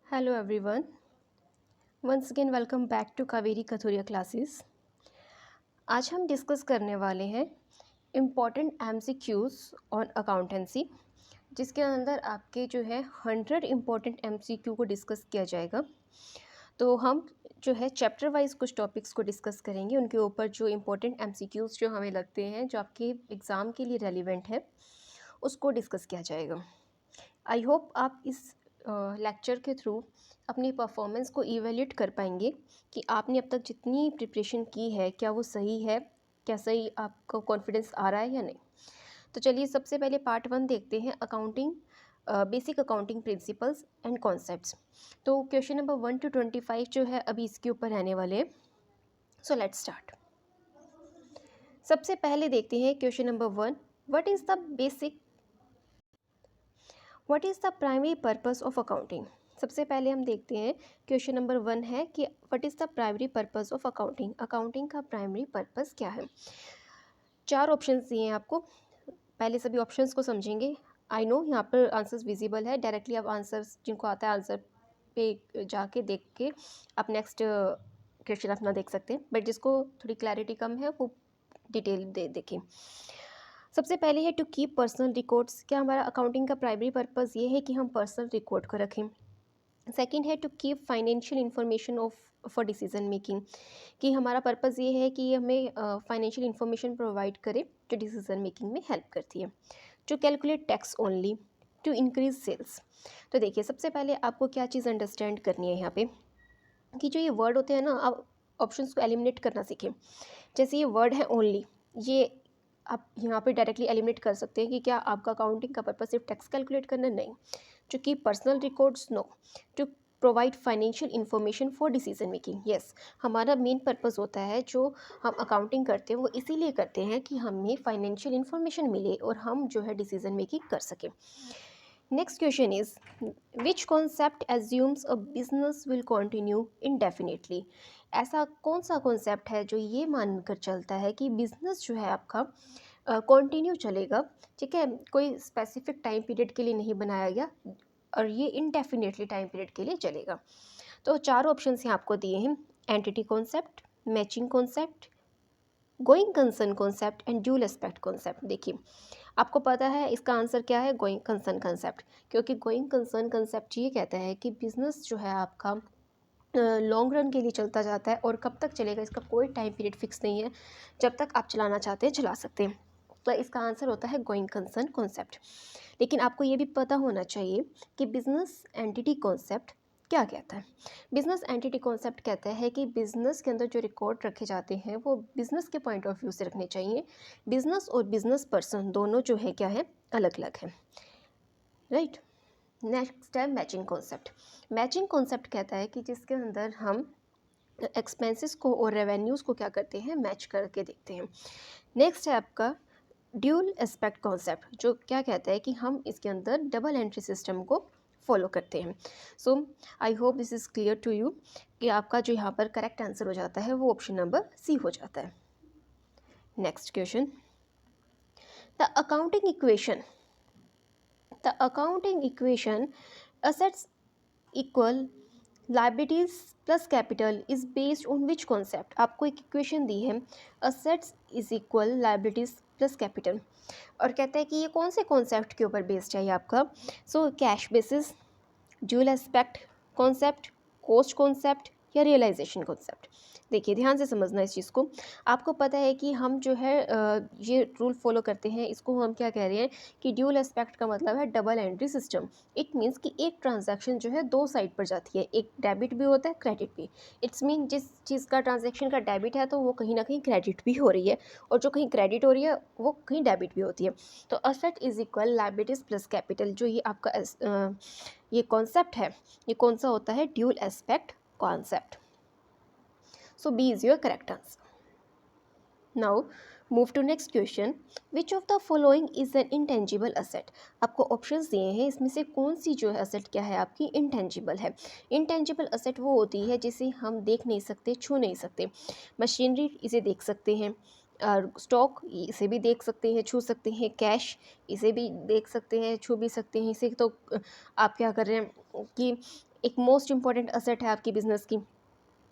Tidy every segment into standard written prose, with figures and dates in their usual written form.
Hello everyone. Once again welcome back to Kaveri Kathuria classes. आज हम discuss करने वाले हैं इम्पॉर्टेंट MCQs ऑन अकाउंटेंसी, जिसके अंदर आपके जो है 100 इम्पॉर्टेंट MCQ को डिस्कस किया जाएगा। तो हम जो है चैप्टर वाइज कुछ टॉपिक्स को डिस्कस करेंगे, उनके ऊपर जो इम्पोर्टेंट MCQs जो हमें लगते हैं जो आपके एग्ज़ाम के लिए रेलिवेंट है उसको डिस्कस किया जाएगा। आई होप आप इस लेक्चर के थ्रू अपनी परफॉर्मेंस को इवेल्यूट कर पाएंगे कि आपने अब तक जितनी प्रिपरेशन की है क्या वो सही है, क्या सही आपको कॉन्फिडेंस आ रहा है या नहीं। तो चलिए सबसे पहले पार्ट 1 देखते हैं, accounting basic accounting principles and concepts. तो क्वेश्चन नंबर 1 to 25 जो है अभी इसके ऊपर रहने वाले हैं। So let's start. सबसे पहले देखते हैं question number 1, what is the primary purpose of accounting. सबसे पहले हम देखते हैं क्वेश्चन नंबर 1 है कि what is the primary purpose of accounting. Accounting का प्राइमरी पर्पस क्या है। 4 ऑप्शंस दिए हैं आपको, पहले सभी ऑप्शंस को समझेंगे। आई नो यहाँ पर आंसर्स विजिबल है, डायरेक्टली आप आंसर्स जिनको आता है आंसर पे जाके देख के आप नेक्स्ट क्वेश्चन अपना देख सकते हैं, बट जिसको थोड़ी क्लैरिटी कम है वो डिटेल देखें। सबसे पहले है टू कीप पर्सनल रिकॉर्ड्स। क्या हमारा अकाउंटिंग का प्राइमरी पर्पस ये है कि हम पर्सनल रिकॉर्ड को रखें। सेकंड है to keep financial information of for decision making, कि हमारा पर्पस ये है कि हमें फाइनेंशियल इन्फॉर्मेशन प्रोवाइड करे जो डिसीजन मेकिंग में हेल्प करती है। To calculate tax only, to increase sales. तो देखिए सबसे पहले आपको क्या चीज़ अंडरस्टैंड करनी है यहाँ पे कि जो ये वर्ड होते हैं ना, आप ऑप्शंस को एलिमिनेट करना सीखें। जैसे ये वर्ड है ओनली, ये आप यहाँ पे डायरेक्टली एलिमिनेट कर सकते हैं कि क्या आपका अकाउंटिंग का पर्पस सिर्फ टैक्स कैलकुलेट करना, नहीं। चूँकि personal records, no. To provide financial information for decision making, yes. हमारा मेन पर्पस होता है जो हम अकाउंटिंग करते हैं वो इसीलिए करते हैं कि हमें फाइनेंशियल इन्फॉर्मेशन मिले और हम जो है डिसीजन मेकिंग कर सकें। Next question is which concept assumes a business will continue indefinitely. ऐसा कौन सा कॉन्सेप्ट है जो ये मानकर चलता है कि बिजनेस जो है आपका कंटिन्यू चलेगा, ठीक है, कोई स्पेसिफिक टाइम पीरियड के लिए नहीं बनाया गया और ये इनडेफिनेटली टाइम पीरियड के लिए चलेगा। तो 4 ऑप्शंस यहाँ आपको दिए हैं, entity concept, matching concept, going concern concept and dual aspect concept. देखिए आपको पता है इसका आंसर क्या है, गोइंग कंसर्न कॉन्सेप्ट, क्योंकि गोइंग कंसर्न कॉन्सेप्ट ये कहता है कि बिजनेस जो है आपका लॉन्ग रन के लिए चलता जाता है और कब तक चलेगा इसका कोई टाइम पीरियड फिक्स नहीं है, जब तक आप चलाना चाहते हैं चला सकते हैं। तो इसका आंसर होता है गोइंग कंसर्न कॉन्सेप्ट। लेकिन आपको ये भी पता होना चाहिए कि बिजनेस एंटिटी कॉन्सेप्ट क्या कहता है। बिजनेस एंटिटी कॉन्सेप्ट कहता है कि बिजनेस के अंदर जो रिकॉर्ड रखे जाते हैं वो बिजनेस के पॉइंट ऑफ व्यू से रखने चाहिए। बिजनेस और बिजनेस पर्सन दोनों जो है क्या है, अलग अलग है, राइट। नेक्स्ट है मैचिंग कॉन्सेप्ट। मैचिंग कॉन्सेप्ट कहता है कि जिसके अंदर हम एक्सपेंसेस को और रेवेन्यूज़ को क्या करते हैं, मैच करके देखते हैं। नेक्स्ट है आपका ड्यूल एस्पेक्ट कॉन्सेप्ट, जो क्या कहता है कि हम इसके अंदर डबल एंट्री सिस्टम को फॉलो करते हैं। So I hope this is clear to you कि आपका जो यहाँ पर करेक्ट आंसर हो जाता है वो ऑप्शन नंबर सी हो जाता है। Next question, the accounting equation. The accounting equation assets equal liabilities plus capital is based on which concept। आपको एक इक्वेशन दी है, assets is equal liabilities plus capital, और कहता है कि ये कौन से कॉन्सेप्ट के ऊपर बेस्ड है ये आपका। So cash basis, dual aspect concept, cost concept या रियलाइजेशन कॉन्सेप्ट। देखिए ध्यान से समझना इस चीज़ को। आपको पता है कि हम जो है ये रूल फॉलो करते हैं, इसको हम क्या कह रहे हैं कि ड्यूल एस्पेक्ट का मतलब है double entry system. It means कि एक ट्रांजैक्शन जो है दो साइड पर जाती है, एक डेबिट भी होता है क्रेडिट भी। इट्स मीन जिस चीज़ का ट्रांजैक्शन का डेबिट है तो वो कहीं ना कहीं क्रेडिट भी हो रही है, और जो कहीं क्रेडिट हो रही है वो कहीं डेबिट भी होती है। तो asset is equal liabilities plus capital, जो ये आपका ये कॉन्सेप्ट है, ये कौन सा होता है, dual aspect concept. So B is your correct answer. Now move to next question, which of the following is an intangible asset. आपको ऑप्शंस दिए हैं, इसमें से कौन सी जो है असेट क्या है आपकी, इंटेंजिबल है। इंटेंजिबल असेट वो होती है जिसे हम देख नहीं सकते, छू नहीं सकते। मशीनरी इसे देख सकते हैं, स्टॉक इसे भी देख सकते हैं, छू सकते हैं, कैश इसे भी देख सकते हैं, छू भी सकते हैं। इसे तो आप क्या कर रहे हैं कि एक मोस्ट इम्पॉर्टेंट असेट है आपकी बिज़नेस की।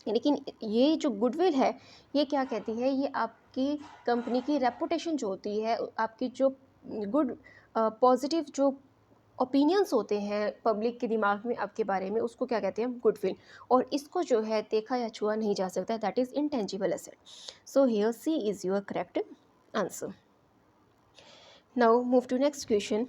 लेकिन ये जो गुडविल है, ये क्या कहती है, ये आपकी कंपनी की रेपुटेशन जो होती है, आपकी जो गुड पॉजिटिव जो ओपिनियंस होते हैं पब्लिक के दिमाग में आपके बारे में, उसको क्या कहते हैं, गुडविल। और इसको जो है देखा या छुआ नहीं जा सकता, that is intangible asset. So here C is your correct answer. Now move to next question.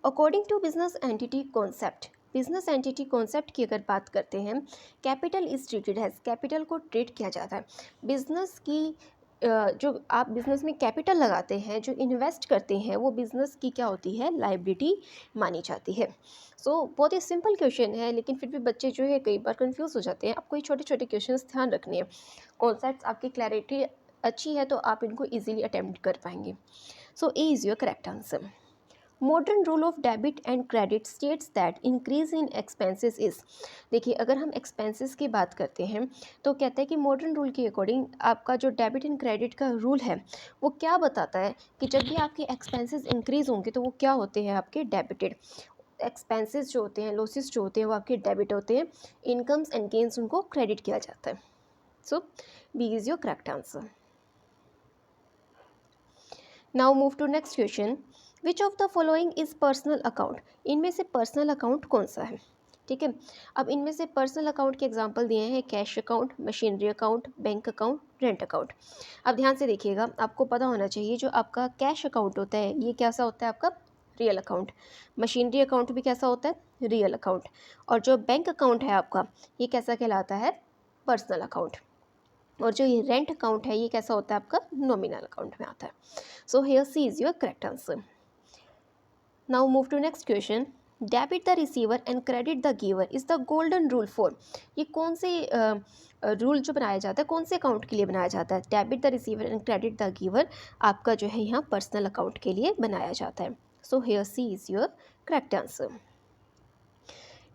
According to business entity concept, business entity concept की अगर बात करते हैं, capital is treated as, capital को ट्रीट किया जाता है बिजनेस की जो आप बिजनेस में कैपिटल लगाते हैं, जो इन्वेस्ट करते हैं, वो बिजनेस की क्या होती है, लाइबिलिटी मानी जाती है। सो बहुत ही सिंपल क्वेश्चन है, लेकिन फिर भी बच्चे जो है कई बार कंफ्यूज हो जाते हैं। आपको ये छोटे छोटे क्वेश्चंस ध्यान रखने हैं, कॉन्सेप्ट्स आपकी क्लैरिटी अच्छी है तो आप इनको इजीली अटेम्प्ट कर पाएंगे। So A is your correct answer. Modern rule of debit and credit states that increase in expenses is, देखिए अगर हम एक्सपेंसेस की बात करते हैं तो कहता है कि मॉडर्न रूल के अकॉर्डिंग आपका जो डेबिट एंड क्रेडिट का रूल है वो क्या बताता है कि जब भी आपके एक्सपेंसेस इंक्रीज होंगे तो वो क्या होते हैं, आपके डेबिटेड। एक्सपेंसेस जो होते हैं, लॉसेस जो होते हैं, वो आपके डेबिट होते हैं, इनकम्स एंड गेन्स उनको क्रेडिट किया जाता है। So B is your correct answer. Now move to next question. Which of the following is personal account, इनमें से पर्सनल अकाउंट कौन सा है। ठीक है, अब इनमें से पर्सनल अकाउंट के एग्जांपल दिए हैं, cash account, machinery account, bank account, rent account. अब ध्यान से देखिएगा, आपको पता होना चाहिए जो आपका कैश अकाउंट होता है ये कैसा होता है, आपका रियल अकाउंट। मशीनरी अकाउंट भी कैसा होता है, रियल अकाउंट। और जो बैंक अकाउंट है आपका, ये कैसा कहलाता है, पर्सनल अकाउंट। और जो ये रेंट अकाउंट है ये कैसा होता है, आपका नॉमिनल अकाउंट में आता है। So here C is your correct answer. Now move to next question. Debit the receiver and credit the giver is the golden rule for, ये कौन से रूल जो बनाया जाता है, कौन से अकाउंट के लिए बनाया जाता है। Debit the receiver and credit the giver आपका जो है यहाँ पर्सनल अकाउंट के लिए बनाया जाता है। So here C is your correct answer.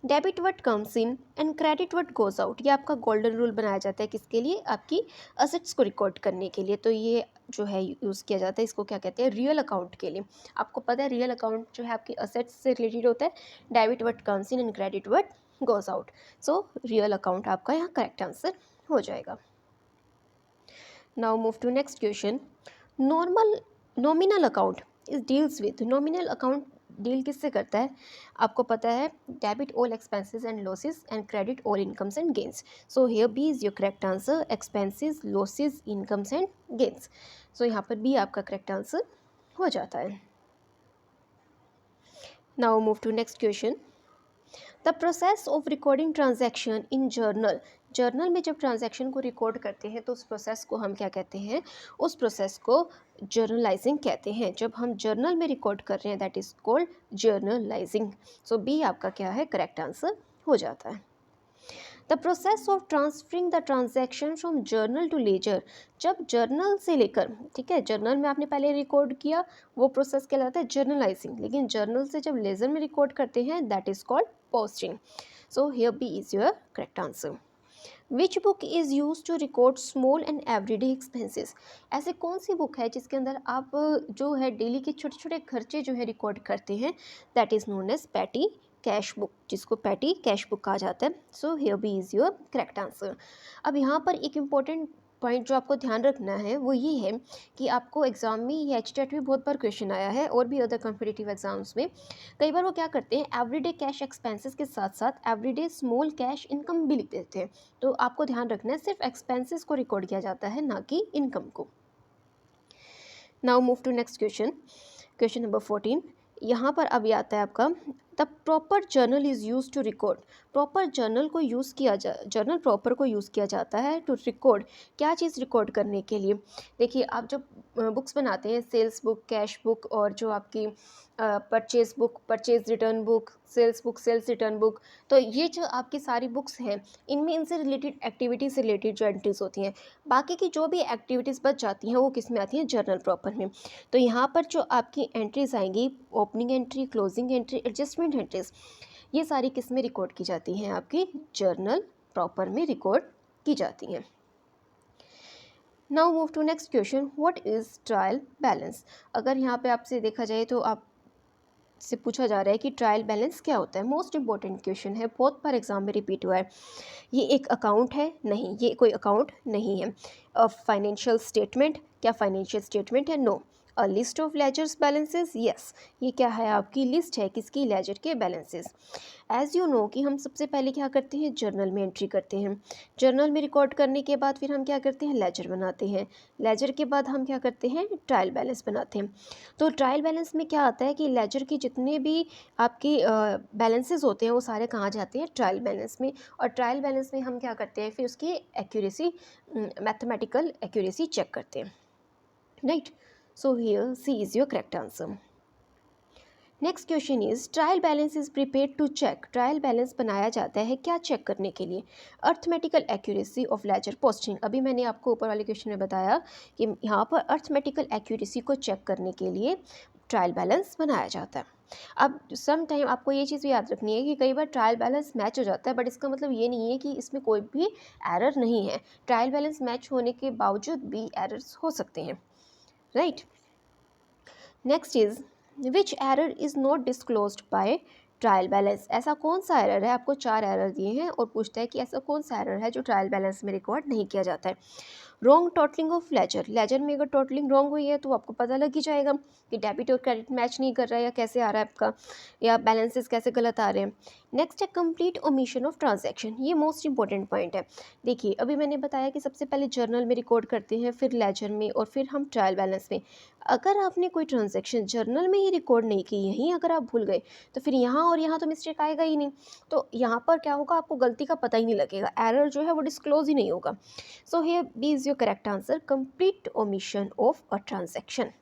Debit what comes in and credit what goes out, ये आपका गोल्डन रूल बनाया जाता है किसके लिए, आपकी असेट्स को रिकॉर्ड करने के लिए। तो ये जो है यूज़ किया जाता है, इसको क्या कहते हैं, रियल अकाउंट के लिए। आपको पता है रियल अकाउंट जो है आपकी असेट्स से रिलेटेड होता है, debit what comes in and credit what goes out. So real account आपका यहाँ करेक्ट आंसर हो जाएगा। Now move to next question. Normal nominal account is deals with, nominal account deal किससे करता है, आपको पता है, debit all expenses and losses and credit all incomes and gains. So here B is your correct answer, expenses, losses, incomes and gains. So यहाँ पर B आपका correct answer हो जाता है। Now move to next question. The process of recording transaction in journal, journal में जब transaction को record करते हैं तो उस प्रोसेस को हम क्या कहते हैं, उस प्रोसेस को जर्नलाइजिंग कहते हैं। जब हम जर्नल में रिकॉर्ड कर रहे हैं that is called journalising. So B आपका क्या है, करेक्ट आंसर हो जाता है। The process of transferring the transaction from journal to ledger, जब जर्नल से लेकर, ठीक है, जर्नल में आपने पहले रिकॉर्ड किया, वो प्रोसेस कहलाता है जर्नलाइजिंग, लेकिन जर्नल से जब लेजर में रिकॉर्ड करते हैं that is called posting. So here B is your correct answer. Which book is use to record small and everyday expenses, ऐसे कौन सी बुक है जिसके अंदर आप जो है डेली के छोटे छोटे खर्चे जो है रिकॉर्ड करते हैं, that is known as petty cash book, जिसको पैटी कैश बुक कहा जाता है। So here B is your correct answer. अब यहाँ पर एक इम्पॉर्टेंट पॉइंट जो आपको ध्यान रखना है वो ये है कि आपको एग्जाम में ये HTET में बहुत बार क्वेश्चन आया है और भी अदर कॉम्पिटिटिव एग्जाम्स में, कई बार वो क्या करते हैं, एवरीडे कैश एक्सपेंसेस के साथ साथ एवरीडे स्मॉल कैश इनकम भी लिख देते हैं। तो आपको ध्यान रखना है सिर्फ एक्सपेंसेस को रिकॉर्ड किया जाता है, ना कि इनकम को। Now move to next question, question number 14। यहाँ पर अभी आता है आपका, the proper journal is use to record, proper journal को यूज़ किया जर्नल प्रॉपर को यूज़ किया जाता है टू रिकॉर्ड, क्या चीज़ रिकॉर्ड करने के लिए। देखिए आप जब बुक्स बनाते हैं, सेल्स बुक, कैश बुक, और जो आपकी purchase book, purchase return book, sales return book, तो ये जो आपकी सारी बुक्स हैं इनमें इनसे रिलेटेड एक्टिविटी से रिलेटेड जो एंट्रीज होती हैं, बाकी की जो भी एक्टिविटीज़ बच जाती हैं वो किस में आती हैं, जर्नल प्रॉपर में। तो यहाँ पर जो आपकी एंट्रीज आएंगी, opening entry, closing entry, adjustment entries, ये सारी किस में रिकॉर्ड की जाती हैं, आपकी जर्नल प्रॉपर में रिकॉर्ड की जाती हैं। 15 now move to next question, what is trial balance. अगर यहाँ पे आपसे देखा जाए तो आप से पूछा जा रहा है कि ट्रायल बैलेंस क्या होता है। मोस्ट इंपॉर्टेंट क्वेश्चन है, बहुत बार एग्जाम में रिपीट हुआ है। ये एक अकाउंट है? नहीं, ये कोई अकाउंट नहीं है। Financial statement? क्या फाइनेंशियल स्टेटमेंट है? No. A list of ledgers balances? Yes. ये क्या है? आपकी लिस्ट है किसकी? लेजर के बैलेंसेस। एज़ यू नो कि हम सबसे पहले क्या करते हैं? जर्नल में एंट्री करते हैं। जर्नल में रिकॉर्ड करने के बाद फिर हम क्या करते हैं? लेजर बनाते हैं। लेजर के बाद हम क्या करते हैं? ट्रायल बैलेंस बनाते हैं। तो ट्रायल बैलेंस में क्या आता है कि लेजर के जितने भी आपके बैलेंसेस होते हैं वो सारे कहाँ जाते हैं? ट्रायल बैलेंस में। और ट्रायल बैलेंस में हम क्या करते हैं? फिर उसकी एक्यूरेसी, मैथमेटिकल एक्यूरेसी चेक करते हैं, right. So here C is your correct answer. Next question is trial balance is prepared to check. Trial balance बनाया जाता है क्या चेक करने के लिए? Arithmetical accuracy of ledger posting. अभी मैंने आपको ऊपर वाले क्वेश्चन में बताया कि यहाँ पर अर्थमेटिकल एक्यूरेसी को चेक करने के लिए ट्रायल बैलेंस बनाया जाता है। अब सम टाइम आपको ये चीज़ भी याद रखनी है कि कई बार ट्रायल बैलेंस मैच हो जाता है, बट इसका मतलब ये नहीं है कि इसमें कोई भी एरर नहीं है। ट्रायल बैलेंस मैच होने के बावजूद भी एरर्स हो सकते हैं, right. Next is which error is not disclosed by trial balance. ऐसा कौन सा एरर है? आपको 4 एरर दिए हैं और पूछता है कि ऐसा कौन सा एरर है जो ट्रायल बैलेंस में रिकॉर्ड नहीं किया जाता है। Wrong totalling of ledger. Ledger में अगर टोटलिंग रॉन्ग हुई है तो आपको पता लग ही जाएगा कि डेबिट और क्रेडिट मैच नहीं कर रहा है या कैसे आ रहा है आपका, या बैलेंसेस कैसे गलत आ रहे हैं। नेक्स्ट है कंप्लीट ओमिशन ऑफ ट्रांजैक्शन। ये मोस्ट इंपॉर्टेंट पॉइंट है। देखिए अभी मैंने बताया कि सबसे पहले जर्नल में रिकॉर्ड करते हैं, फिर लेजर में और फिर हम ट्रायल बैलेंस में। अगर आपने कोई ट्रांजैक्शन जर्नल में ही रिकॉर्ड नहीं की, यहीं अगर आप भूल गए तो फिर यहाँ और यहाँ तो मिस्टेक आएगा ही नहीं। तो यहाँ पर क्या होगा? आपको गलती का पता ही नहीं लगेगा, एरर जो है वो डिस्क्लोज ही नहीं होगा। So here B is your correct answer, complete omission of a transaction.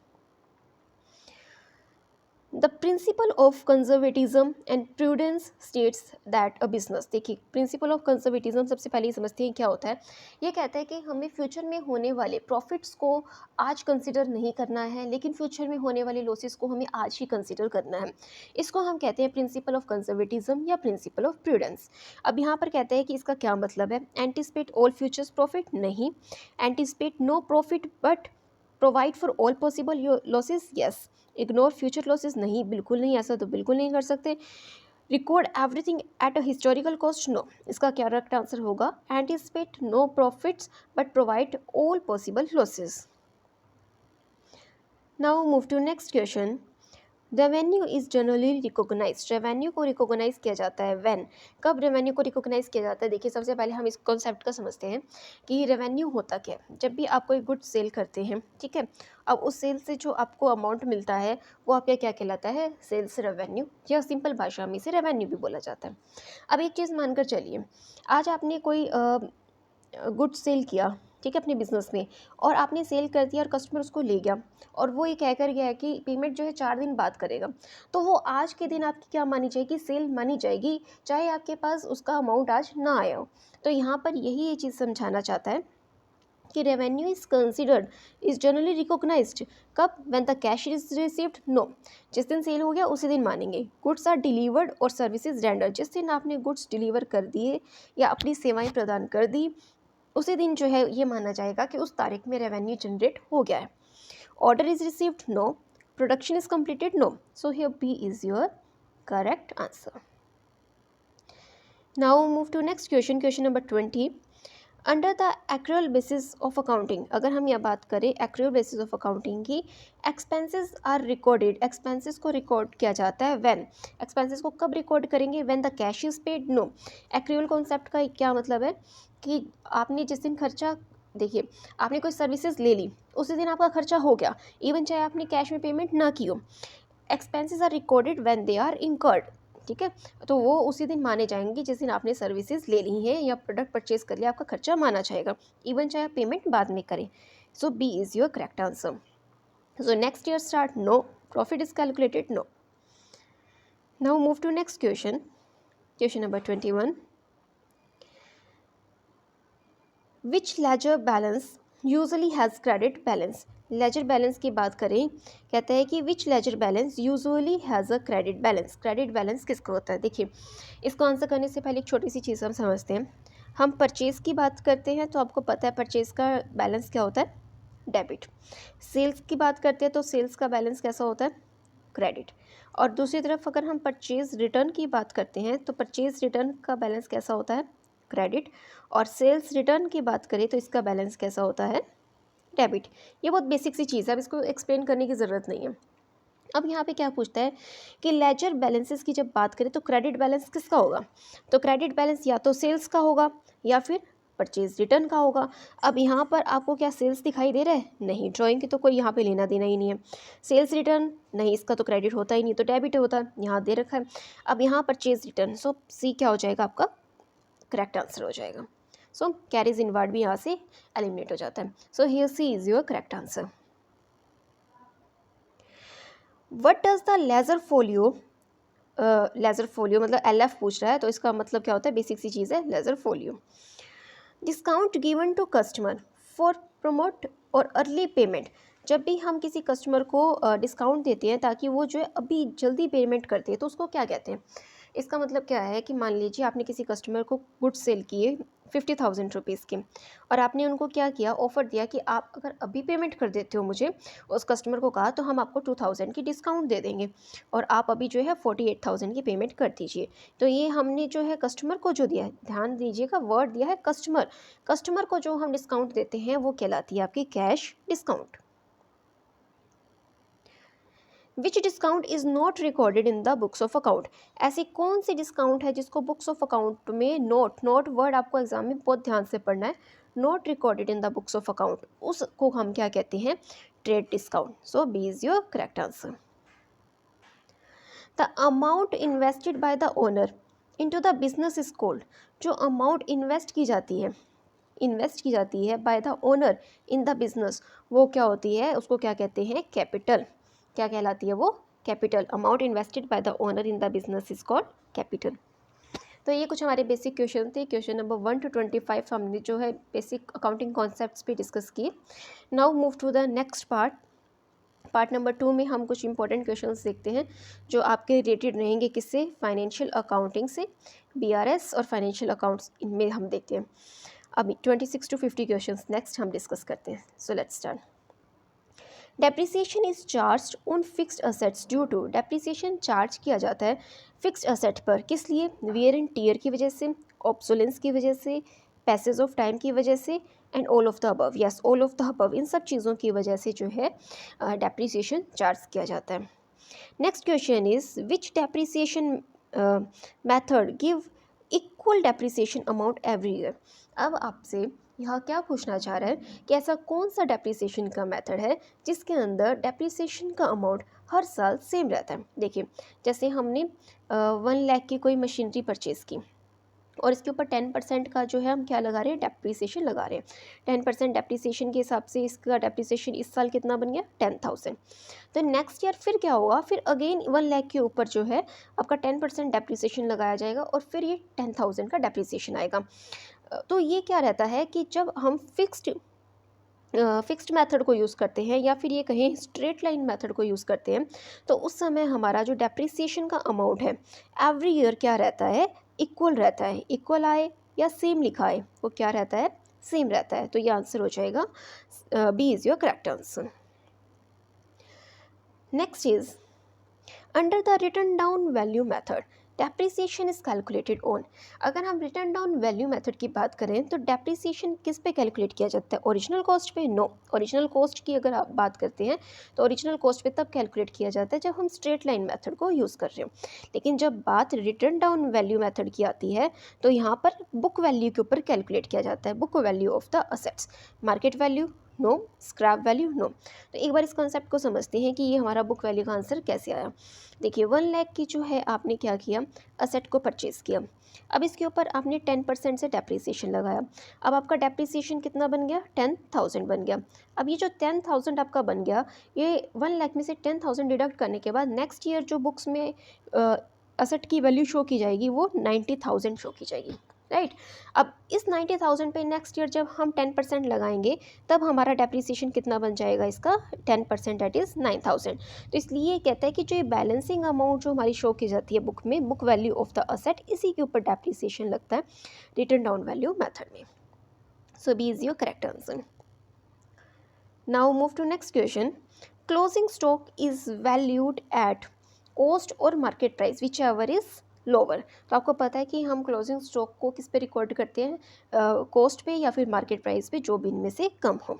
The principle of conservatism and prudence states that a business। देखिए प्रिंसिपल ऑफ कंजर्वेटिज्म सबसे पहले ही समझते हैं क्या होता है। ये कहता है कि हमें फ्यूचर में होने वाले प्रॉफिट्स को आज कंसिडर नहीं करना है, लेकिन फ्यूचर में होने वाले लॉसेस को हमें आज ही कंसिडर करना है। इसको हम कहते हैं प्रिंसिपल ऑफ कंजर्वेटिज्म या प्रिंसिपल ऑफ प्रूडेंस। अब यहाँ पर कहता है कि इसका क्या मतलब है? Anticipate all futures profit? नहीं। Anticipate no profit but provide for all possible losses? Yes. Ignore future losses? नहीं, बिल्कुल नहीं, ऐसा तो बिल्कुल नहीं कर सकते। Record everything at a historical cost? No. इसका क्या करेक्ट आंसर होगा? Anticipate no profits but provide all possible losses. Now move to next question. Revenue is generally recognise. Revenue को रिकोगनाइज किया जाता है व्हेन। कब रेवेन्यू को रिकोगनाइज किया जाता है? देखिए सबसे पहले हम इस कॉन्सेप्ट का समझते हैं कि रेवेन्यू होता क्या है। जब भी आप कोई गुड सेल करते हैं, ठीक है, अब उस सेल से जो आपको अमाउंट मिलता है वो आपका क्या कहलाता है? सेल्स रेवेन्यू, या सिंपल भाषा में इसे रेवेन्यू भी बोला जाता है। अब एक चीज़ मानकर चलिए, आज आपने कोई गुड सेल किया, ठीक है, अपने बिजनेस में, और आपने सेल कर दिया और कस्टमर उसको ले गया, और वो ये कह कर गया है कि पेमेंट जो है 4 दिन बाद करेगा, तो वो आज के दिन आपकी क्या मानी जाएगी? सेल मानी जाएगी, चाहे आपके पास उसका अमाउंट आज ना आया हो। तो यहाँ पर यही ये चीज़ समझाना चाहता है कि revenue is considered, is generally recognised कब? When the cash is received? No. जिस दिन सेल हो गया उसी दिन मानेंगे। गुड्स आर डिलीवर्ड और सर्विसेज रेंडर। जिस दिन आपने गुड्स डिलीवर कर दिए या अपनी सेवाएं प्रदान कर दी, उसी दिन जो है ये माना जाएगा कि उस तारीख में रेवेन्यू जनरेट हो गया है। Order is received? No. Production is completed? No. So here B is your correct answer. Now move to next question, question number 20। Under the accrual basis of accounting, अगर हम यह बात करें एक्रूअल बेसिस ऑफ अकाउंटिंग की, expenses are recorded. Expenses को record किया जाता है व्हेन। एक्सपेंसेस को कब रिकॉर्ड करेंगे? When the cash is paid? No. Accrual concept का क्या मतलब है कि आपने जिस दिन खर्चा, देखिए आपने कोई सर्विसेज ले ली, उसी दिन आपका खर्चा हो गया, इवन चाहे आपने कैश में पेमेंट ना की हो। Expenses are recorded when they are incurred, ठीक है, तो वो उसी दिन माने जाएंगे जिस दिन आपने सर्विसेज ले ली हैं या प्रोडक्ट परचेज कर लिया, आपका खर्चा माना जाएगा, इवन चाहे आप पेमेंट बाद में करें। So B is your correct answer. So next year start? No. Profit is calculated? No. Now move to next question, question number 21। Which ledger balance usually has credit balance. Ledger balance की बात करें, कहता है कि which ledger balance usually has a credit balance. Credit balance किसका होता है? देखिए इसको आंसर करने से पहले एक छोटी सी चीज़ हम समझते हैं। हम परचेज़ की बात करते हैं तो आपको पता है परचेज़ का बैलेंस क्या होता है, डेबिट। सेल्स की बात करते हैं तो सेल्स का बैलेंस कैसा होता है, क्रेडिट। और दूसरी तरफ अगर हम परचेज़ रिटर्न की बात करते हैं तो परचेज़ रिटर्न का बैलेंस कैसा होता है, क्रेडिट। और सेल्स रिटर्न की बात करें तो इसका बैलेंस कैसा होता है, डेबिट। ये बहुत बेसिक सी चीज़ है, अब इसको एक्सप्लेन करने की ज़रूरत नहीं है। अब यहाँ पे क्या पूछता है कि लेजर बैलेंसेस की जब बात करें तो क्रेडिट बैलेंस किसका होगा, तो क्रेडिट बैलेंस या तो सेल्स का होगा या फिर परचेज रिटर्न का होगा। अब यहाँ पर आपको क्या सेल्स दिखाई दे रहा है, नहीं, ड्राइंग की तो कोई यहाँ पे लेना देना ही नहीं है। सेल्स रिटर्न नहीं, इसका तो क्रेडिट होता ही नहीं, तो डेबिट होता है, यहाँ दे रखा है। अब यहाँ परचेज रिटर्न, सो सी क्या हो जाएगा आपका, करेक्ट आंसर हो जाएगा। सो कैरीज इनवर्ड भी यहाँ से एलिमिनेट हो जाता है। So here C is your correct answer. What does the ledger folio, ledger folio मतलब LF पूछ रहा है तो इसका मतलब क्या होता है, बेसिक सी चीज़ है ledger folio. Discount given to customer for promote और अर्ली पेमेंट, जब भी हम किसी कस्टमर को डिस्काउंट देते हैं ताकि वो जो है अभी जल्दी पेमेंट करते हैं तो उसको क्या कहते हैं। इसका मतलब क्या है कि मान लीजिए आपने किसी कस्टमर को गुड्स सेल किए 50,000 रुपीज़ के, और आपने उनको क्या किया, ऑफ़र दिया कि आप अगर अभी पेमेंट कर देते हो मुझे, उस कस्टमर को कहा तो हम आपको 2,000 की डिस्काउंट दे देंगे और आप अभी जो है 48,000 की पेमेंट कर दीजिए। तो ये हमने जो है कस्टमर को जो दिया है, ध्यान दीजिएगा वर्ड दिया है कस्टमर, कस्टमर को जो हम डिस्काउंट देते हैं वो कहलाती है आपकी cash discount. Which discount is not recorded in the books of account, ऐसी कौन सी डिस्काउंट है जिसको बुक्स ऑफ अकाउंट में नोट वर्ड आपको एग्जाम में बहुत ध्यान से पढ़ना है, not recorded in the books of account, उसको हम क्या कहते हैं, trade discount. So B is your correct answer. The amount invested by the owner into the business is called, जो अमाउंट इन्वेस्ट की जाती है bye the owner in the business, वो क्या होती है, उसको क्या कहते हैं, कैपिटल। क्या कहलाती है वो, capital. Amount invested by the owner in the business is called capital. तो ये कुछ हमारे बेसिक क्वेश्चन थे, क्वेश्चन नंबर 1 to 25 हमने जो है बेसिक अकाउंटिंग कॉन्सेप्ट्स पे डिस्कस किए। Now move to the next part number 2 में हम कुछ इंपॉर्टेंट क्वेश्चंस देखते हैं जो आपके रिलेटेड रहेंगे, किससे, फाइनेंशियल अकाउंटिंग से, BRS और फाइनेंशियल अकाउंट्स, इनमें हम देखते हैं। अभी 26 to 50 क्वेश्चंस नेक्स्ट हम डिस्कस करते हैं। So let's start. Depreciation is charge on fixed assets due to, depreciation charge किया जाता है फिक्स्ड असेट पर, किस लिए, वियर एंड टीयर की वजह से, ऑब्सोलेंस की वजह से, पैसेज ऑफ टाइम की वजह से, and all of the above. Yes, all of the above, इन सब चीज़ों की वजह से जो है डेप्रिसिएशन चार्ज किया जाता है। Next question is which depreciation method give equal depreciation amount every year. अब आपसे यहाँ क्या पूछना चाह रहा है कि ऐसा कौन सा डेप्रिसिएशन का मेथड है जिसके अंदर डेप्रिसिएशन का अमाउंट हर साल सेम रहता है। देखिए, जैसे हमने 1 लाख की कोई मशीनरी परचेज़ की और इसके ऊपर 10% का जो है हम क्या लगा रहे हैं, डेप्रिसिएशन लगा रहे हैं। 10% डेप्रिसिएशन के हिसाब से इसका डेप्रिसिएशन इस साल कितना बन गया, 10,000। तो नेक्स्ट ईयर फिर क्या होगा, फिर अगेन 1 लाख के ऊपर जो है आपका 10% डेप्रिसिएशन लगाया जाएगा और फिर ये 10,000 का डेप्रिसिएशन आएगा। तो ये क्या रहता है कि जब हम फिक्स्ड मेथड को यूज़ करते हैं या फिर ये कहें स्ट्रेट लाइन मेथड को यूज़ करते हैं, तो उस समय हमारा जो डेप्रिसिएशन का अमाउंट है एवरी ईयर क्या रहता है, इक्वल रहता है। इक्वल आए या सेम लिखा है, वो क्या रहता है, सेम रहता है। तो ये आंसर हो जाएगा, B is your correct answer. Next is under the written down value method depreciation is calculated on. अगर हम रिटर्न डाउन वैल्यू मेथड की बात करें तो डेप्रिसिएशन किस पे कैलकुलेट किया जाता है, ओरिजिनल कॉस्ट पे? नो, ओरिजिनल कॉस्ट की अगर आप बात करते हैं तो ओरिजिनल कॉस्ट पे तब कैलकुलेट किया जाता है जब हम स्ट्रेट लाइन मेथड को यूज़ कर रहे हो। लेकिन जब बात रिटर्न डाउन वैल्यू मेथड की आती है तो यहाँ पर बुक वैल्यू के ऊपर कैलकुलेट किया जाता है, book value of the assets. Market value no, scrap value no. तो एक बार इस कॉन्सेप्ट को समझते हैं कि ये हमारा बुक वैल्यू का आंसर कैसे आया। देखिए, 1 लाख की जो है आपने क्या किया, असेट को परचेज़ किया। अब इसके ऊपर आपने 10% से डेप्रिसिएशन लगाया। अब आपका डेप्रिसिएशन कितना बन गया, 10,000 बन गया। अब ये जो 10,000 आपका बन गया, ये 1 लाख में से 10,000 डिडक्ट करने के बाद नेक्स्ट ईयर जो बुक्स में असेट की वैल्यू शो की जाएगी वो 90,000 शो की जाएगी। राइट। अब इस 90,000 पे नेक्स्ट ईयर जब हम 10% लगाएंगे तब हमारा डेप्रिसिएशन कितना बन जाएगा इसका, 10%, दैट इज़ 9,000। तो इसलिए ये कहता है कि जो ये बैलेंसिंग अमाउंट जो हमारी शो की जाती है बुक में, book value of the asset, इसी के ऊपर डेप्रिसिएशन लगता है रिटर्न डाउन वैल्यू मेथड में। So B is your correct answer. Now move to next question. Closing stock is valued at cost और market price whichever is lower. तो आपको पता है कि हम क्लोजिंग स्टॉक को किस पे रिकॉर्ड करते हैं, कॉस्ट पे या फिर मार्केट प्राइस पे, जो भी इनमें से कम हो।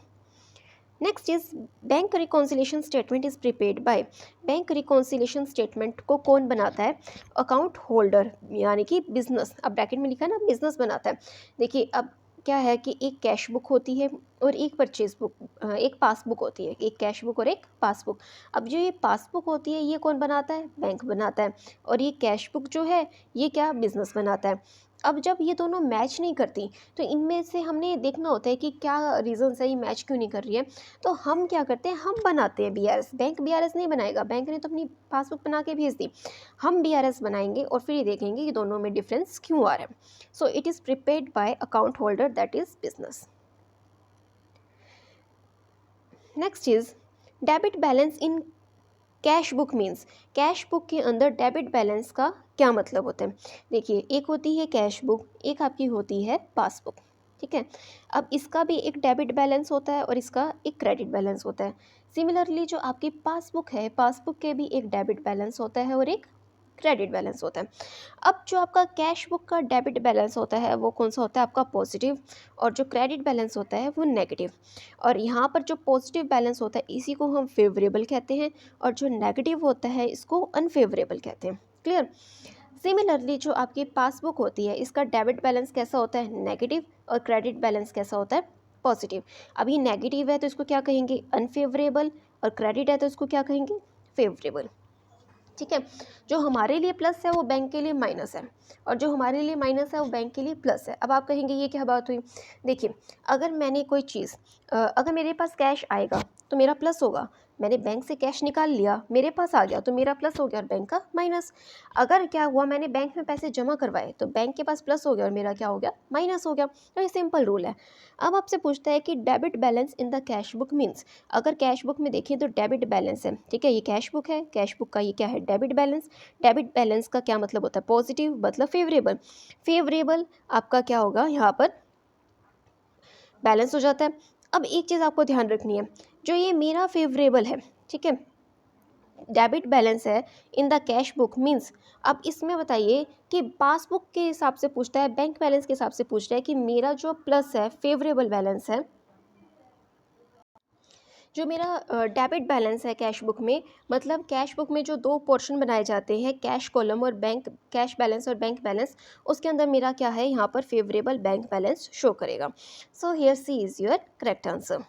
Next is bank reconciliation statement is prepared by. Bank reconciliation statement को कौन बनाता है, अकाउंट होल्डर यानी कि बिजनेस। अब ब्रैकेट में लिखा है ना, बिजनेस बनाता है। देखिए अब क्या है कि एक कैश बुक होती है और एक परचेज बुक, एक पासबुक होती है, एक कैश बुक और एक पासबुक। अब जो ये पासबुक होती है ये कौन बनाता है, बैंक बनाता है, और ये कैश बुक जो है ये क्या, बिजनेस बनाता है। अब जब ये दोनों मैच नहीं करती तो इनमें से हमने देखना होता है कि क्या रीज़न है, ये मैच क्यों नहीं कर रही है। तो हम क्या करते हैं, हम बनाते हैं बीआरएस। बैंक बीआरएस नहीं बनाएगा, बैंक ने तो अपनी पासबुक बना के भेज दी, हम बीआरएस बनाएंगे और फिर ये देखेंगे कि दोनों में डिफरेंस क्यों आ रहा है। So it is prepared by account holder, that is business. Next is debit balance in cash book means. Cash book के अंदर डेबिट बैलेंस का क्या मतलब होता है। देखिए एक होती है कैश बुक, एक आपकी होती है पासबुक, ठीक है। अब इसका भी एक डेबिट बैलेंस होता है और इसका एक क्रेडिट बैलेंस होता है। सिमिलरली जो आपकी पासबुक है, पासबुक के भी एक डेबिट बैलेंस होता है और एक क्रेडिट बैलेंस होता है। अब जो आपका कैश बुक का डेबिट बैलेंस होता है वो कौन सा होता है, आपका पॉजिटिव, और जो क्रेडिट बैलेंस होता है वो नेगेटिव। और यहाँ पर जो पॉजिटिव बैलेंस होता है इसी को हम फेवरेबल कहते हैं, और जो नेगेटिव होता है इसको अनफेवरेबल कहते हैं। क्लियर। सिमिलरली जो आपकी पासबुक होती है इसका डेबिट बैलेंस कैसा होता है, नेगेटिव, और क्रेडिट बैलेंस कैसा होता है, पॉजिटिव। अभी नेगेटिव है तो इसको क्या कहेंगे, अनफेवरेबल, और क्रेडिट है तो इसको क्या कहेंगे, फेवरेबल। ठीक है। जो हमारे लिए प्लस है वो बैंक के लिए माइनस है, और जो हमारे लिए माइनस है वो बैंक के लिए प्लस है। अब आप कहेंगे ये क्या बात हुई। देखिए अगर मैंने कोई चीज़, अगर मेरे पास कैश आएगा तो मेरा प्लस होगा, मैंने बैंक से कैश निकाल लिया मेरे पास आ गया तो मेरा प्लस हो गया और बैंक का माइनस। अगर क्या हुआ, मैंने बैंक में पैसे जमा करवाए तो बैंक के पास प्लस हो गया और मेरा क्या हो गया, माइनस हो गया। तो ये सिंपल रूल है। अब आपसे पूछता है कि debit balance in the cash book means. अगर कैश बुक में देखें तो डेबिट बैलेंस है, ठीक है, ये कैश बुक है, कैश बुक का ये क्या है, डेबिट बैलेंस। डेबिट बैलेंस का क्या मतलब होता है, पॉजिटिव, मतलब फेवरेबल। फेवरेबल आपका क्या होगा, यहाँ पर बैलेंस हो जाता है। अब एक चीज़ आपको ध्यान रखनी है, जो ये मेरा फेवरेबल है, ठीक है, डेबिट बैलेंस है in the cash book means. अब इसमें बताइए कि पासबुक के हिसाब से पूछता है, बैंक बैलेंस के हिसाब से पूछ रहा है कि मेरा जो प्लस है, फेवरेबल बैलेंस है, जो मेरा डेबिट बैलेंस है कैश बुक में, मतलब कैश बुक में जो दो पोर्शन बनाए जाते हैं, कैश कॉलम और बैंक, कैश बैलेंस और बैंक बैलेंस, उसके अंदर मेरा क्या है, यहाँ पर फेवरेबल बैंक बैलेंस शो करेगा। So here C is your correct answer.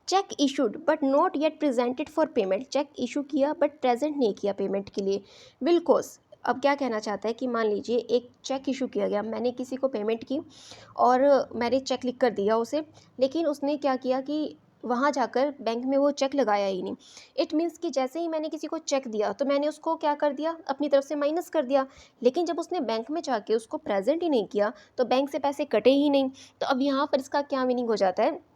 Cheque issued but not yet presented for payment. Cheque issue किया बट प्रेजेंट नहीं किया पेमेंट के लिए, विल कॉज। अब क्या कहना चाहता है कि मान लीजिए एक चेक इशू किया गया, मैंने किसी को पेमेंट की और मैंने चेक लिख कर दिया उसे, लेकिन उसने क्या किया कि वहाँ जाकर बैंक में वो चेक लगाया ही नहीं। इट मीन्स कि जैसे ही मैंने किसी को चेक दिया तो मैंने उसको क्या कर दिया, अपनी तरफ से माइनस कर दिया, लेकिन जब उसने बैंक में जाके उसको प्रेजेंट ही नहीं किया तो बैंक से पैसे कटे ही नहीं। तो अब यहाँ पर इसका क्या मीनिंग हो जाता है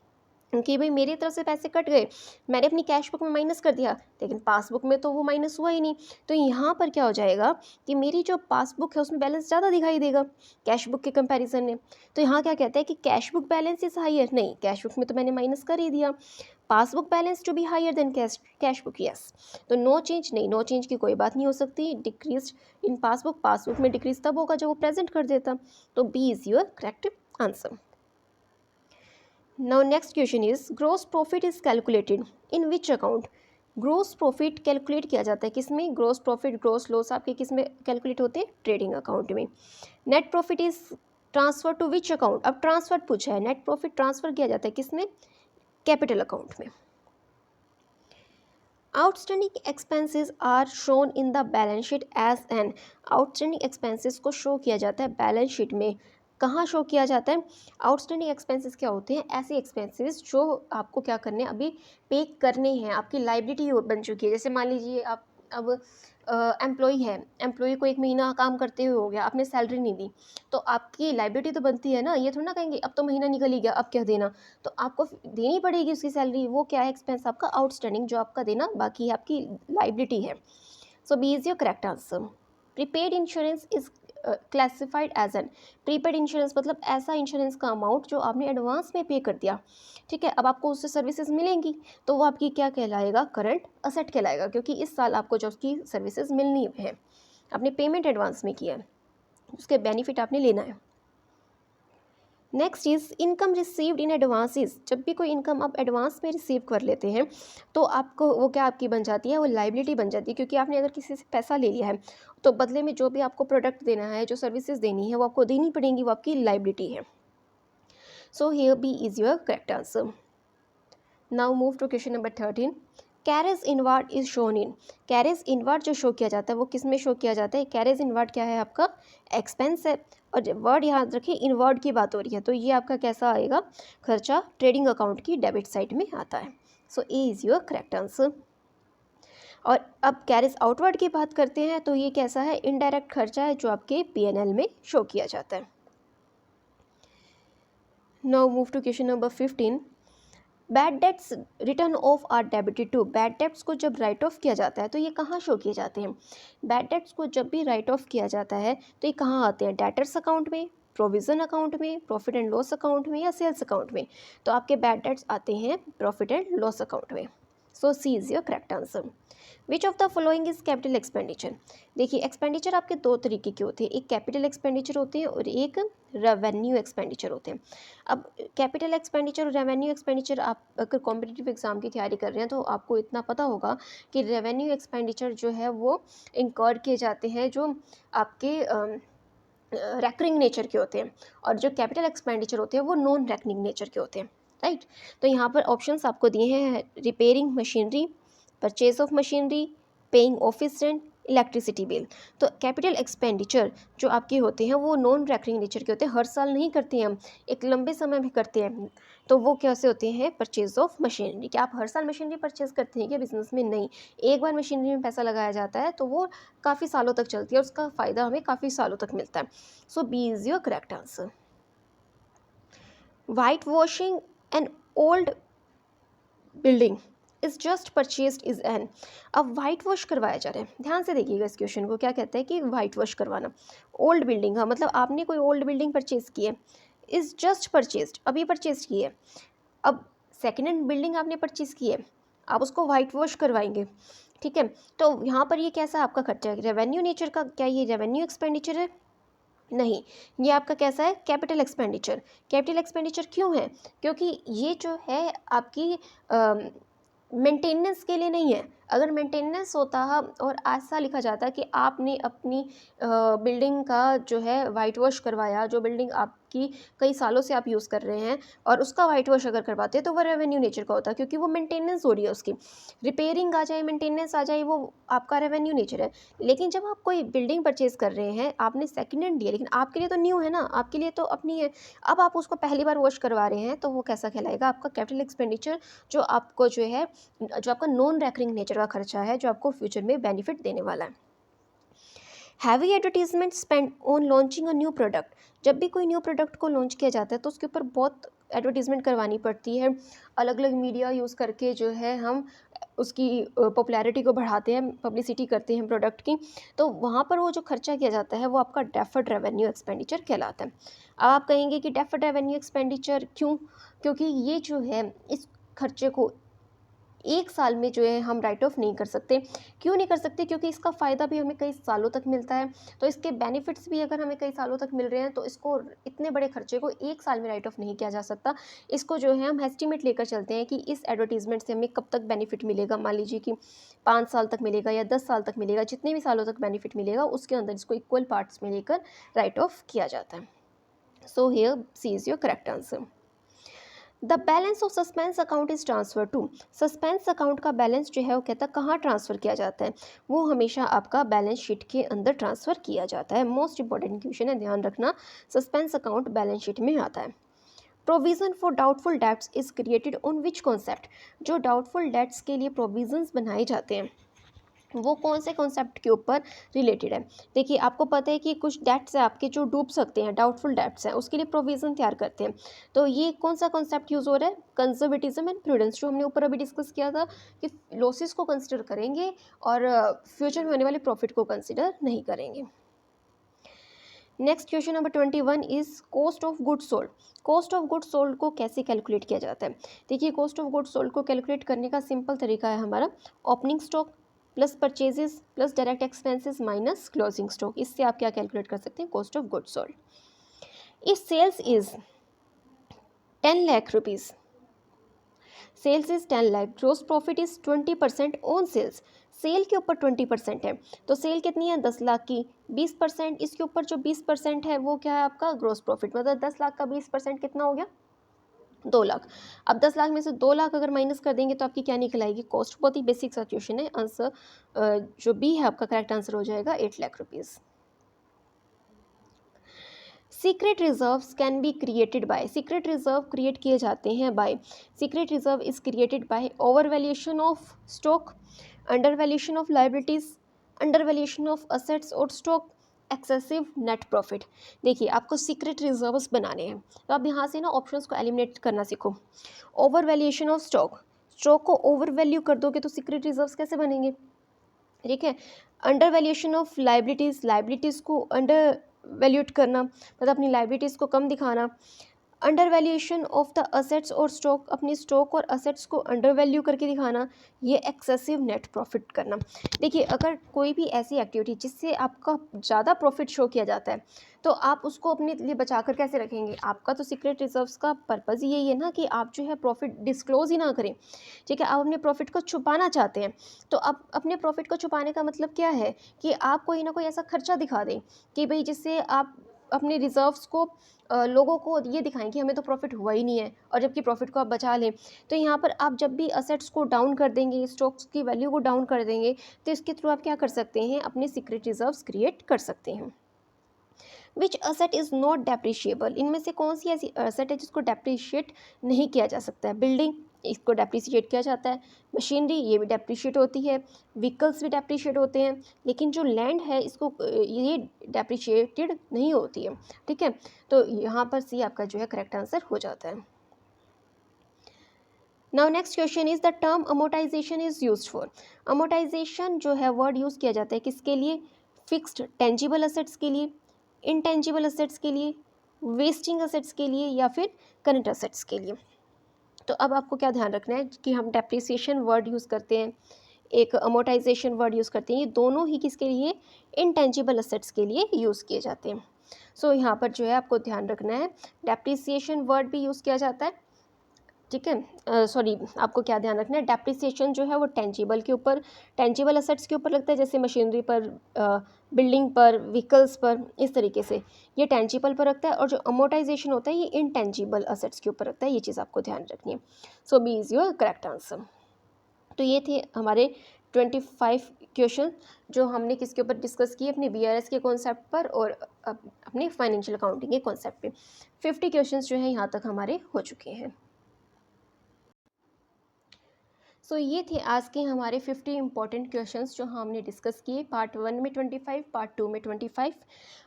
कि भाई मेरी तरफ से पैसे कट गए, मैंने अपनी कैश बुक में माइनस कर दिया, लेकिन पासबुक में तो वो माइनस हुआ ही नहीं। तो यहाँ पर क्या हो जाएगा कि मेरी जो पासबुक है उसमें बैलेंस ज़्यादा दिखाई देगा कैश बुक के कंपैरिजन में। तो यहाँ क्या कहता है कि cash book balance is higher, नहीं, कैश बुक में तो मैंने माइनस कर ही दिया। Passbook balance to be higher than cash book, yes. तो नो चेंज, नहीं, नो चेंज की कोई बात नहीं हो सकती। डिक्रीज इन पासबुक, पासबुक में डिक्रीज तब होगा जब वो प्रेजेंट कर देता। तो B is your correct answer. Now next question is gross profit is calculated in which account। Gross profit calculate किया जाता है किसमें, ग्रोस प्रॉफिट ग्रोस लॉस आपके किसमें कैलकुलेट होते हैं, ट्रेडिंग अकाउंट में। Net profit is transfer to which account. अब ट्रांसफर पूछा है, नेट प्रॉफिट ट्रांसफर किया जाता है किसमें, कैपिटल अकाउंट में। Outstanding expenses are shown in the balance sheet as an. Outstanding expenses को शो किया जाता है बैलेंस शीट में, कहाँ शो किया जाता है। आउटस्टैंडिंग एक्सपेंसेस क्या होते हैं, ऐसे एक्सपेंसेस जो आपको क्या करने हैं, अभी पे करने हैं, आपकी लाइबिलिटी बन चुकी है। जैसे मान लीजिए आप अब एम्प्लॉई है, एम्प्लॉई को 1 महीना काम करते हुए हो गया, आपने सैलरी नहीं दी, तो आपकी लायबिलिटी तो बनती है ना, ये थोड़ी ना कहेंगे अब तो महीना निकल ही गया, अब क्या देना? तो आपको देनी पड़ेगी उसकी सैलरी, वो क्या है एक्सपेंस आपका आउटस्टैंडिंग जो आपका देना बाकी है, आपकी लायबिलिटी है। So B is your correct answer. Prepaid insurance is classified as an, prepaid insurance मतलब ऐसा इंश्योरेंस का अमाउंट जो आपने एडवांस में पे कर दिया, ठीक है, अब आपको उससे सर्विसेज मिलेंगी तो वो आपकी क्या कहलाएगा, करंट असेट कहलाएगा, क्योंकि इस साल आपको जो उसकी सर्विसेज मिलनी है, आपने पेमेंट एडवांस में किया है, उसके बेनिफिट आपने लेना है। Next is income received in advances, जब भी कोई इनकम आप एडवांस में रिसीव कर लेते हैं तो आपको वो क्या आपकी बन जाती है, वो लाइबिलिटी बन जाती है, क्योंकि आपने अगर किसी से पैसा ले लिया है तो बदले में जो भी आपको प्रोडक्ट देना है, जो सर्विसेज देनी है वो आपको देनी पड़ेंगी, वो आपकी लाइबिलिटी है। So here B is your correct answer. Now move to question number 13। Carriage inward is shown in, carriage inward जो शो किया जाता है वो किस में शो किया जाता है, कैरेज इनवार्ड क्या है आपका एक्सपेंस है, और जब वर्ड याद रखिए इनवर्ड की बात हो रही है तो ये आपका कैसा आएगा, खर्चा ट्रेडिंग अकाउंट की डेबिट साइड में आता है। So A is your correct answer. और अब कैरेज आउटवर्ड की बात करते हैं तो ये कैसा है, इनडायरेक्ट खर्चा है जो आपके पीएनएल में शो किया जाता है। Now move to question number 15। Bad debts written off are debited to, bad debts को जब राइट ऑफ किया जाता है तो ये कहाँ शो किए जाते हैं, बैड डेट्स को जब भी राइट ऑफ किया जाता है तो ये कहाँ आते हैं, डेटर्स अकाउंट में, प्रोविज़न अकाउंट में, प्रॉफिट एंड लॉस अकाउंट में या सेल्स अकाउंट में, तो आपके बैड डेट्स आते हैं प्रॉफिट एंड लॉस अकाउंट में। So C is your correct answer. Which of the following is capital expenditure, देखिए एक्सपेंडिचर आपके दो तरीके के होते हैं, एक कैपिटल एक्सपेंडिचर होते हैं और एक रेवेन्यू एक्सपेंडिचर होते हैं। अब कैपिटल एक्सपेंडिचर और रेवेन्यू एक्सपेंडिचर, आप अगर कॉम्पिटिटिव एग्जाम की तैयारी कर रहे हैं तो आपको इतना पता होगा कि रेवेन्यू एक्सपेंडिचर जो है वो इंकर्ड किए जाते हैं जो आपके रैकरिंग नेचर के होते हैं, और जो कैपिटल एक्सपेंडिचर होते हैं वो नॉन रैकरिंग नेचर के होते हैं, राइट। तो यहाँ पर ऑप्शंस आपको दिए हैं, repairing machinery, purchase of machinery, paying office rent, electricity bill. तो कैपिटल एक्सपेंडिचर जो आपके होते हैं वो नॉन रैकरिंग नेचर के होते हैं, हर साल नहीं करते हैं हम, एक लंबे समय में करते हैं, तो वो कैसे होते हैं, परचेज ऑफ मशीनरी। क्या आप हर साल मशीनरी परचेज करते हैं क्या बिजनेस में, नहीं, एक बार मशीनरी में पैसा लगाया जाता है तो वो काफ़ी सालों तक चलती है और उसका फ़ायदा हमें काफ़ी सालों तक मिलता है। So B is your correct answer. White washing an old building is just purchase is an, अब वाइट वॉश करवाया जा रहा है, ध्यान से देखिएगा इस क्वेश्चन को, क्या कहता है कि वाइट वॉश करवाना ओल्ड बिल्डिंग, हाँ मतलब आपने कोई ओल्ड बिल्डिंग परचेज की है, इज जस्ट परचेज अभी परचेज की है, अब सेकेंड हैंड बिल्डिंग आपने परचेज की है, आप उसको वाइट वॉश करवाएंगे, ठीक है, तो यहाँ पर ये कैसा आपका खर्चा है, रेवेन्यू नेचर का, क्या ये रेवेन्यू एक्सपेंडिचर है, नहीं, ये आपका कैसा है, कैपिटल एक्सपेंडिचर। कैपिटल एक्सपेंडिचर क्यों है, क्योंकि ये जो है आपकी मेंटेनेंस के लिए नहीं है, अगर मेंटेनेंस होता और ऐसा लिखा जाता कि आपने अपनी बिल्डिंग का जो है वाइट वॉश करवाया, जो बिल्डिंग आपकी कई सालों से आप यूज़ कर रहे हैं और उसका वाइट वॉश अगर करवाते तो वो रेवेन्यू नेचर का होता, क्योंकि वो मेंटेनेंस हो रही है उसकी, रिपेयरिंग आ जाए, मेंटेनेंस आ जाए, वो आपका रेवेन्यू नेचर है। लेकिन जब आप कोई बिल्डिंग परचेज कर रहे हैं, आपने सेकेंड हैंड लिया, लेकिन आपके लिए तो न्यू है ना, आपके लिए तो अपनी है, अब आप उसको पहली बार वॉश करवा रहे हैं तो वो कैसा कहलाएगा, आपका कैपिटल एक्सपेंडिचर, जो आपको जो है, जो आपका नॉन रैकरिंग नेचर का खर्चा है, जो आपको फ्यूचर में बेनिफिट देने वाला है। Heavy advertisement spend on launching a new product, जब भी कोई न्यू प्रोडक्ट को लॉन्च किया जाता है तो उसके ऊपर बहुत एडवर्टीजमेंट करवानी पड़ती है, अलग अलग मीडिया यूज़ करके जो है हम उसकी पॉपुलैरिटी को बढ़ाते हैं, पब्लिसिटी करते हैं प्रोडक्ट की, तो वहाँ पर वो जो खर्चा किया जाता है वो आपका डेफर्ड रेवेन्यू एक्सपेंडिचर कहलाता है। अब आप कहेंगे कि डेफर्ड रेवेन्यू एक्सपेंडिचर क्यों, क्योंकि ये जो है इस खर्चे को एक साल में जो है हम राइट ऑफ नहीं कर सकते, क्यों नहीं कर सकते, क्योंकि इसका फ़ायदा भी हमें कई सालों तक मिलता है, तो इसके बेनिफिट्स भी अगर हमें कई सालों तक मिल रहे हैं तो इसको, इतने बड़े खर्चे को एक साल में राइट ऑफ नहीं किया जा सकता। इसको जो है हम एस्टिमेट लेकर चलते हैं कि इस एडवर्टीजमेंट से हमें कब तक बेनिफिट मिलेगा, मान लीजिए कि 5 साल तक मिलेगा या 10 साल तक मिलेगा, जितने भी सालों तक बेनिफिट मिलेगा उसके अंदर इसको इक्वल पार्ट्स में लेकर राइट ऑफ किया जाता है। So here C is your correct answer. The balance of suspense account is transfer to, suspense account का बैलेंस जो है वो कहता है कहाँ ट्रांसफ़र किया जाता है, वो हमेशा आपका बैलेंस शीट के अंदर ट्रांसफ़र किया जाता है। मोस्ट इंपॉर्टेंट क्वेश्चन है, ध्यान रखना, सस्पेंस अकाउंट बैलेंस शीट में आता है। Provision for doubtful debts is created on which concept, जो डाउटफुल डेट्स के लिए प्रोविज़न्स बनाए जाते हैं वो कौन से कॉन्सेप्ट के ऊपर रिलेटेड है। देखिए आपको पता है कि कुछ डेट्स है आपके जो डूब सकते हैं, डाउटफुल डेट्स हैं, उसके लिए प्रोविज़न तैयार करते हैं। तो ये कौन सा कॉन्सेप्ट यूज़ हो रहा है, कंजर्वेटिज्म एंड प्रूडेंस, जो हमने ऊपर अभी डिस्कस किया था कि लॉसेस को कंसिडर करेंगे और फ्यूचर में होने वाले प्रॉफिट को कंसिडर नहीं करेंगे। Next question number 21 is cost of good sold. Cost of good sold को कैसे कैलकुलेट किया जाता है। देखिए कॉस्ट ऑफ गुड सोल्ड को कैलकुलेट करने का सिंपल तरीका है हमारा opening stock plus purchases plus direct expenses minus closing stock. इससे आप क्या कैलकुलेट कर सकते हैं, cost of good sold. If sales is 10 lakh rupees, sales is 10 lakh, gross profit is 20% on sales. Cell के ऊपर 20% है, तो सेल कितनी है 10 लाख की, 20% इसके ऊपर जो 20% है वो क्या है आपका ग्रोस प्रॉफिट, मतलब 10 लाख का 20% कितना हो गया 2 लाख। अब 10 लाख में से 2 लाख अगर माइनस कर देंगे तो आपकी क्या निकल आएगी कॉस्ट। बहुत ही बेसिक सा क्वेश्चन है। आंसर जो बी है आपका करेक्ट आंसर हो जाएगा 8 lakh rupees. Secret reserves can be created by, secret reserve create किए जाते हैं by, secret reserve is created by over valuation of stock, under valuation of liabilities, under valuation of assets और stock, excessive net profit. देखिए आपको secret reserves बनाने हैं, तो आप यहाँ से ना ऑप्शंस को एलिमिनेट करना सीखो। Over valuation of stock, stock को ओवर वैल्यू कर दोगे तो सीक्रेट रिजर्व्स कैसे बनेंगे, ठीक है। Under valuation of liabilities, liabilities को अंडर वैल्यूट करना, मतलब अपनी लाइबिलिटीज़ को कम दिखाना। Under valuation of the assets और स्टॉक, अपनी स्टॉक और असेट्स को अंडर वैल्यू करके दिखाना। ये एक्सेसिव नेट प्रॉफिट करना। देखिए अगर कोई भी ऐसी एक्टिविटी जिससे आपका ज़्यादा प्रॉफिट शो किया जाता है तो आप उसको अपने लिए बचा कर कैसे रखेंगे। आपका तो सीक्रेट रिजर्व्स का पर्पज़ यही है ना कि आप जो है प्रॉफिट डिस्क्लोज ही ना करें, ठीक है। आप अपने प्रॉफिट को छुपाना चाहते हैं, तो आप अपने प्रॉफिट को छुपाने का मतलब क्या है कि आप कोई ना कोई ऐसा खर्चा दिखा दें कि भाई जिससे आप अपने रिजर्व्स को लोगों को ये दिखाएं कि हमें तो प्रॉफिट हुआ ही नहीं है, और जबकि प्रॉफिट को आप बचा लें। तो यहाँ पर आप जब भी असेट्स को डाउन कर देंगे, स्टॉक्स की वैल्यू को डाउन कर देंगे, तो इसके थ्रू आप क्या कर सकते हैं, अपने सीक्रेट रिजर्व्स क्रिएट कर सकते हैं। विच असेट इज़ नॉट डेप्रिशिएबल, इनमें से कौन सी ऐसी असेट है जिसको डेप्रिशिएट नहीं किया जा सकता है। बिल्डिंग, इसको डेप्रिशिएट किया जाता है। मशीनरी, ये भी डेप्रिशिएट होती है। व्हीकल्स भी डेप्रिशिएट होते हैं, लेकिन जो लैंड है इसको ये डेप्रिशिएटेड नहीं होती है, ठीक है। तो यहाँ पर सी आपका जो है करेक्ट आंसर हो जाता है। Now next question is the term amortisation is used for. Amortisation जो है वर्ड यूज़ किया जाता है किसके लिए, फिक्स्ड टेंजिबल असेट्स के लिए, इनटेंजिबल असेट्स के लिए, वेस्टिंग असेट्स के लिए, या फिर करंट असेट्स के लिए। तो अब आपको क्या ध्यान रखना है कि हम डेप्रिसिएशन वर्ड यूज़ करते हैं, एक अमोटाइजेशन वर्ड यूज़ करते हैं, ये दोनों ही किसके लिए, इनटेंजिबल असेट्स के लिए यूज़ किए जाते हैं। सो यहाँ पर जो है आपको ध्यान रखना है डेप्रिसिएशन वर्ड भी यूज़ किया जाता है, ठीक है। सॉरी, आपको क्या ध्यान रखना है, डेप्रिसिएशन जो है वो टेंजिबल के ऊपर, टेंजिबल असेट्स के ऊपर लगता है, जैसे मशीनरी पर, बिल्डिंग पर, व्हीकल्स पर, इस तरीके से ये टेंजिबल पर रखता है। और जो अमोटाइजेशन होता है ये इनटेंजिबल असेट्स के ऊपर रखता है, ये चीज़ आपको ध्यान रखनी है। So B is your correct answer. तो ये थे हमारे 25 क्वेश्चन जो हमने किसके ऊपर डिस्कस किए, अपने BRS के कॉन्सेप्ट पर और अपने फाइनेंशियल अकाउंटिंग के कॉन्सेप्ट पे। 50 क्वेश्चन जो हैं यहाँ तक हमारे हो चुके हैं। सो ये थे आज के हमारे 50 इंपॉर्टेंट क्वेश्चंस जो हमने डिस्कस किए, पार्ट 1 में 25, पार्ट 2 में 25।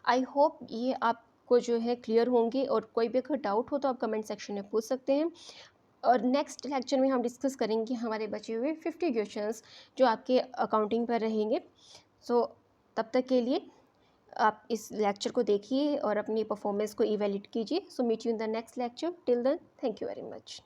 आई होप ये आपको जो है क्लियर होंगे, और कोई भी अगर डाउट हो तो आप कमेंट सेक्शन में पूछ सकते हैं। और नेक्स्ट लेक्चर में हम डिस्कस करेंगे हमारे बचे हुए 50 क्वेश्चंस जो आपके अकाउंटिंग पर रहेंगे। सो तब तक के लिए आप इस लेक्चर को देखिए और अपनी परफॉर्मेंस को इवैल्यूएट कीजिए। So meet you in the next lecture. Till then, thank you very much.